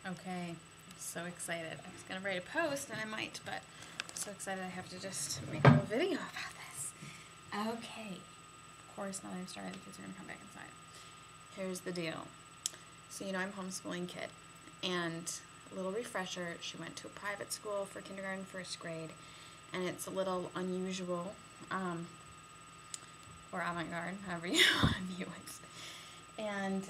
Okay, I'm so excited. I was going to write a post, and I might, but I'm so excited I have to just make a little video about this. Okay, of course, now that I've started, the kids are going to come back inside. Here's the deal. So, I'm a homeschooling kid, and a little refresher, she went to a private school for kindergarten, first grade, and it's a little unusual, or avant-garde, however you want to view it. And,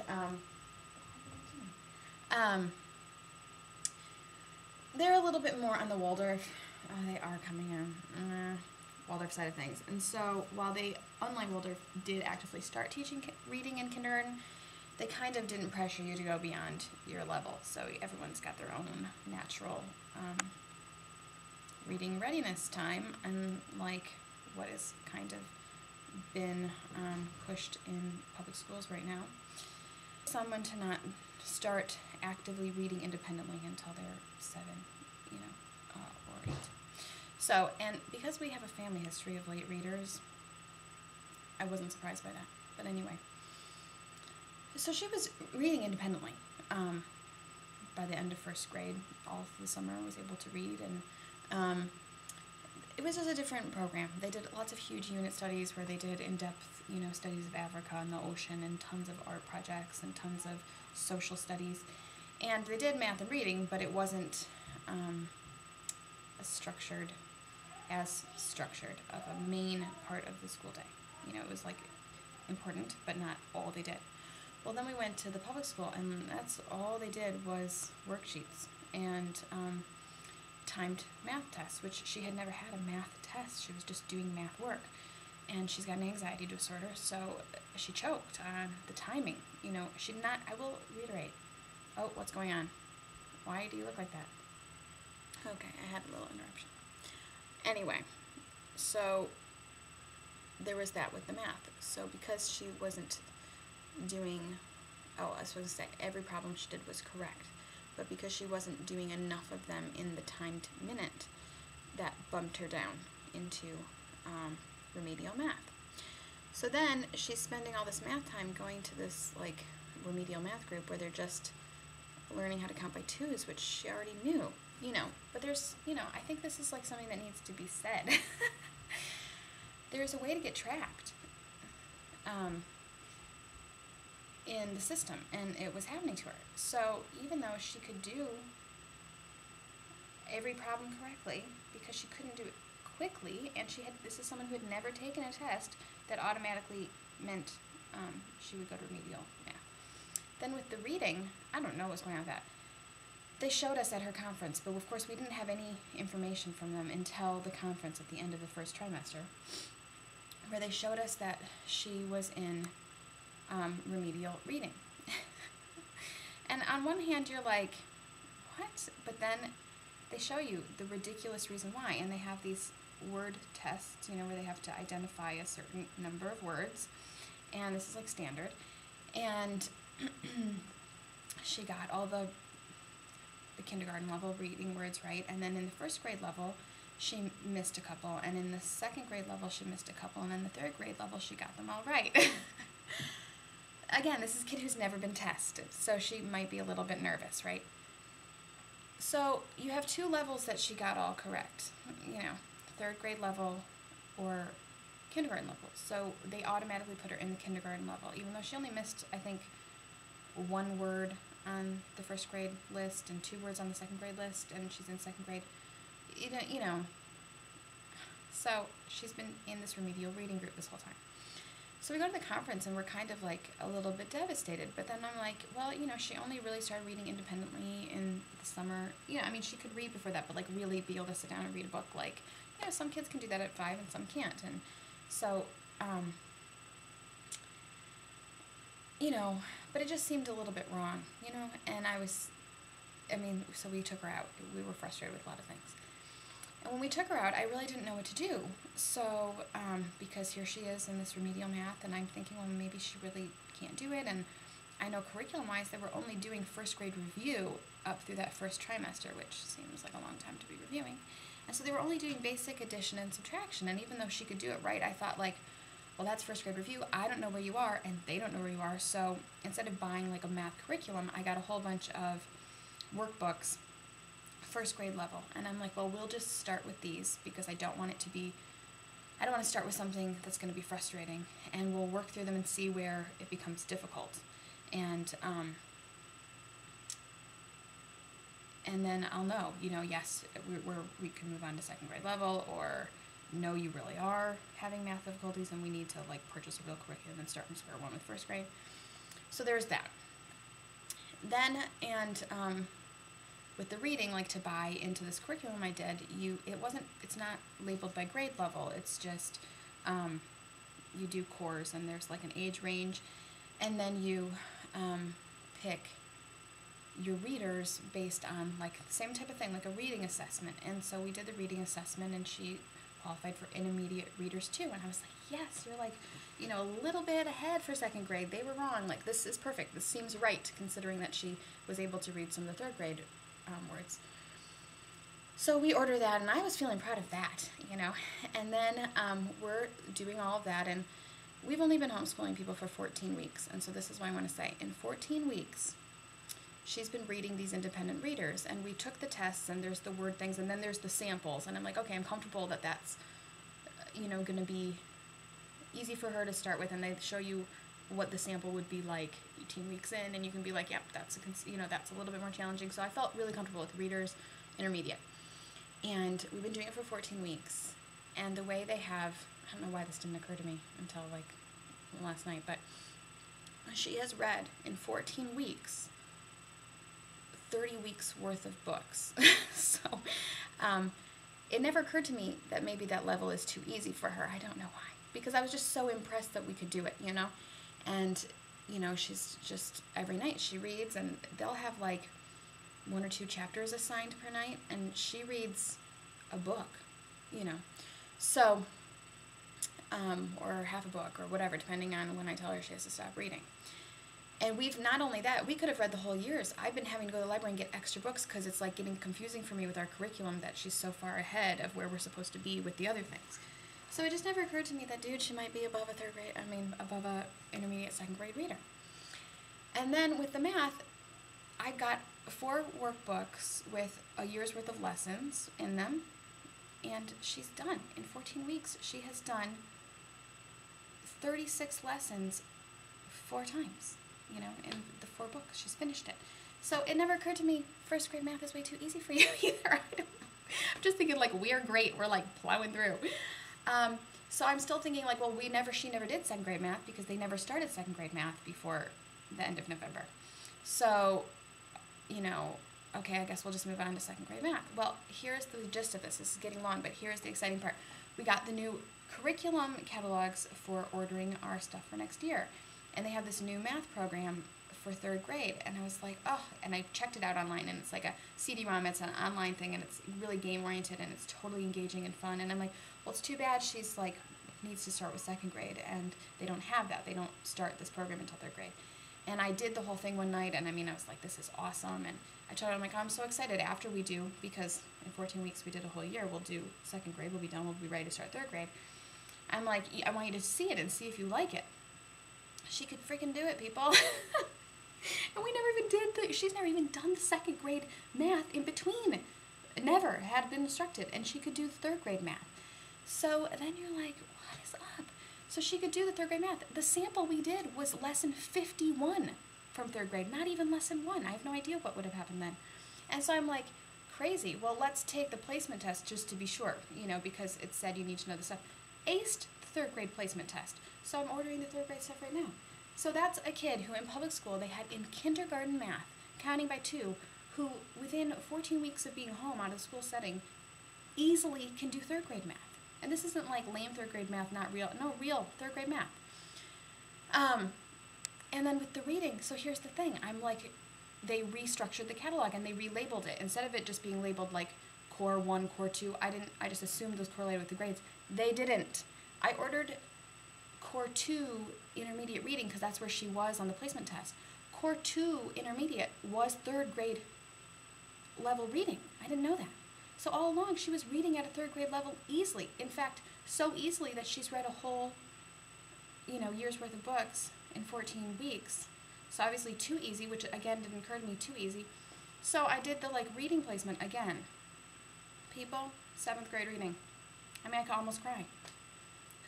they're a little bit more on the Waldorf. They are coming in Waldorf side of things. And so while they, unlike Waldorf, did actively start teaching reading in kindergarten, they kind of didn't pressure you to go beyond your level. So everyone's got their own natural reading readiness time, and like what is kind of been pushed in public schools right now. Someone to not start actively reading independently until they're 7, or 8. So, and because we have a family history of late readers, I wasn't surprised by that. But anyway, so she was reading independently. By the end of first grade, all through the summer, I was able to read, and it was just a different program. They did lots of huge unit studies where they did in-depth, studies of Africa and the ocean, and tons of art projects and tons of social studies. And they did math and reading, but it wasn't as structured of a main part of the school day. It was like important, but not all they did. Well, then we went to the public school, and that's all they did was worksheets and timed math tests, which she had never had a math test. She was just doing math work. And she's got an anxiety disorder, so she choked on the timing. She did not, I will reiterate. Oh, what's going on? Why do you look like that? Okay, I had a little interruption. Anyway, so there was that with the math. So because she wasn't doing, I was supposed to say every problem she did was correct, but because she wasn't doing enough of them in the timed minute, that bumped her down into remedial math. So then she's spending all this math time going to this remedial math group where they're just learning how to count by twos, which she already knew, but there's, I think this is something that needs to be said. There's a way to get trapped in the system, and it was happening to her. So even though she could do every problem correctly, because she couldn't do it quickly, and this is someone who had never taken a test that automatically meant she would go to remedial math. Then with the reading, I don't know what's going on with that. They showed us at her conference, but of course we didn't have any information from them until the conference at the end of the first trimester, where they showed us that she was in remedial reading. And on one hand you're like, what? But then they show you the ridiculous reason why, and they have these word tests, where they have to identify a certain number of words, and this is standard, and she got all the kindergarten level reading words right, and then in the first grade level she missed a couple, and in the second grade level she missed a couple, and in the third grade level she got them all right. Again, this is a kid who's never been tested, so she might be a little bit nervous, right? So you have 2 levels that she got all correct, third grade level or kindergarten level. So they automatically put her in the kindergarten level, even though she only missed, I think, 1 word on the first grade list and 2 words on the second grade list, and she's in second grade. So she's been in this remedial reading group this whole time. So we go to the conference, and we're kind of a little bit devastated, but then I'm like, well, she only really started reading independently in the summer. She could read before that, but really be able to sit down and read a book, some kids can do that at 5 and some can't. And so, but it just seemed a little bit wrong, and so we took her out. We were frustrated with a lot of things. And when we took her out, I really didn't know what to do. So, because here she is in this remedial math, and I'm thinking, well, maybe she really can't do it. And I know curriculum-wise they were only doing first grade review up through that first trimester, which seems like a long time to be reviewing. And so they were only doing basic addition and subtraction. And even though she could do it right, I thought, well, that's first grade review. I don't know where you are, and they don't know where you are. So instead of buying a math curriculum, I got a whole bunch of workbooks, first grade level. And I'm like, well, we'll just start with these because I don't want to start with something that's going to be frustrating. And we'll work through them and see where it becomes difficult. And then I'll know, yes, we can move on to second grade level, or no, you really are having math difficulties and we need to purchase a real curriculum and start from square one with first grade. So there's that. Then, with the reading, to buy into this curriculum I did, it's not labeled by grade level, it's just, you do cores and there's an age range, and then you pick your readers based on the same type of thing, like a reading assessment. And so we did the reading assessment and she qualified for intermediate readers too. And I was like, yes, you're a little bit ahead for second grade. They were wrong. This is perfect. This seems right considering that she was able to read some of the third grade words. So we ordered that and I was feeling proud of that, And then we're doing all of that, and we've only been homeschooling people for 14 weeks. And so this is what I want to say. In 14 weeks, she's been reading these independent readers, and we took the tests, and there's the word things, and then there's the samples, and I'm like, okay, I'm comfortable that that's, going to be easy for her to start with, and they show you what the sample would be 18 weeks in, and you can be like, yep, that's a little bit more challenging. So I felt really comfortable with readers, intermediate, and we've been doing it for 14 weeks, and the way they have, I don't know why this didn't occur to me until last night, but she has read in 14 weeks 30 weeks worth of books. So it never occurred to me that maybe that level is too easy for her. I don't know why, because I was just so impressed that we could do it, and she's just, every night she reads, and they'll have 1 or 2 chapters assigned per night, and she reads a book, so or half a book or whatever, depending on when I tell her she has to stop reading. And we've, not only that, we could have read the whole years. I've been having to go to the library and get extra books because it's getting confusing for me with our curriculum that she's so far ahead of where we're supposed to be with the other things. So it just never occurred to me that, dude, she might be above above a intermediate second grade reader. And then with the math, I got 4 workbooks with a year's worth of lessons in them, and she's done. In 14 weeks, she has done 36 lessons 4 times. In the 4 books. She's finished it. So it never occurred to me, first grade math is way too easy for you either. I don't know. I'm just thinking, we're great. We're, plowing through. So I'm still thinking, well, she never did second grade math because they never started second grade math before the end of November. So, okay, I guess we'll just move on to second grade math. Well, here's the gist of this. This is getting long, but here's the exciting part. We got the new curriculum catalogs for ordering our stuff for next year. And they have this new math program for 3rd grade. And I was like, oh, and I checked it out online, and it's like a CD-ROM, it's an online thing, and it's really game-oriented, and it's totally engaging and fun. And I'm like, well, it's too bad she's needs to start with 2nd grade, and they don't have that. They don't start this program until 3rd grade. And I did the whole thing one night, and I was like, this is awesome. And I told her, I'm like, I'm so excited after we do, because in 14 weeks we did a whole year, we'll do 2nd grade, we'll be done, we'll be ready to start 3rd grade. I'm like, I want you to see it and see if you like it. She could freaking do it, people. And we never even did she's never even done the 2nd grade math in between. Never had been instructed, and she could do the 3rd grade math. So then you're like, what is up? So she could do the 3rd grade math. The sample we did was lesson 51 from 3rd grade, not even lesson 1. I have no idea what would have happened then. And so I'm like, crazy. Well, let's take the placement test just to be sure, because it said you need to know the stuff. Aced the 3rd grade placement test. So I'm ordering the 3rd grade stuff right now. So that's a kid who in public school, they had in kindergarten math, counting by 2, who within 14 weeks of being home out of school setting, easily can do 3rd grade math. And this isn't lame 3rd grade math, not real, no, real 3rd grade math. And then with the reading, so here's the thing, they restructured the catalog and they relabeled it. Instead of it just being labeled core 1, core 2, I just assumed it was correlated with the grades. They didn't. I ordered core 2 intermediate reading because that's where she was on the placement test. Core 2 intermediate was 3rd grade level reading. I didn't know that. So all along she was reading at a 3rd grade level easily. In fact, so easily that she's read a whole, year's worth of books in 14 weeks. So obviously too easy, which again didn't occur to me, too easy. So I did the like reading placement again. People, 7th grade reading. I mean, I could almost cry.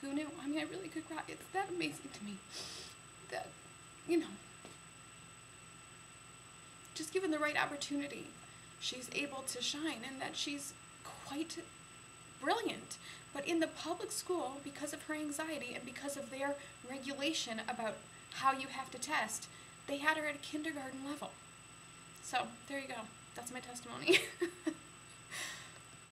Who knew? I mean, I really could cry. It's that amazing to me that, you know, just given the right opportunity, she's able to shine, and that she's quite brilliant. But in the public school, because of her anxiety and because of their regulation about how you have to test, they had her at a kindergarten level. So, there you go. That's my testimony.